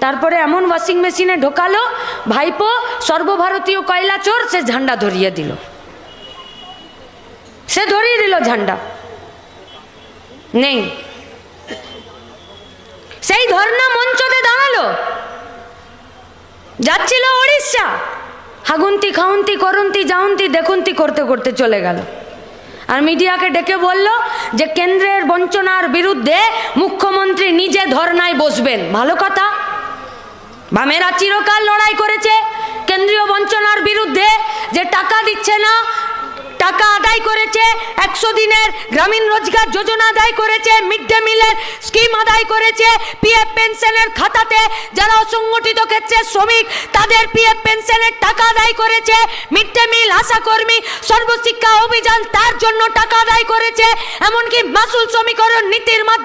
তারপরে এমন ওয়াশিং মেশিনে ঢোকালো, ভাইপো সর্বভারতীয় কয়লা চোর, সে ঝান্ডা ধরিয়ে দিল, সে ধরিয়ে দিল ঝান্ডা। নেই, সেই ধর্ণা মঞ্চতে দাঁড়ালো, যাচ্ছিল ওড়িশা, হাগুন্তি খাউন্তি করন্তি যাউন্তি দেখুন্তি করতে করতে চলে গেল। আর মিডিয়াকে ডেকে বলল যে কেন্দ্রের বঞ্চনার বিরুদ্ধে মুখ্যমন্ত্রী নিজে ধর্নায় বসবেন। ভালো কথা, বামেরা চিরকাল লড়াই করেছে কেন্দ্রীয় বঞ্চনার বিরুদ্ধে, যে টাকা দিচ্ছে না, টাকা আদায় করেছে, 100 দিনের গ্রামীণ রোজগার যোজনা আদায় করেছে, মিড ডে মিলের স্কিম আদায় করেছে, পিএফ পেনশনের খাতাতে যারা অসংগঠিত ক্ষেত্রে শ্রমিক তাদের পিএফ পেনশনের টাকা আদায় করেছে, mid day meal, আশাকর্মী, Sarva Shiksha Abhiyan তার জন্য টাকা আদায় করেছে, এমনকি মাসুল সমীকরণ নীতির মাধ্যমে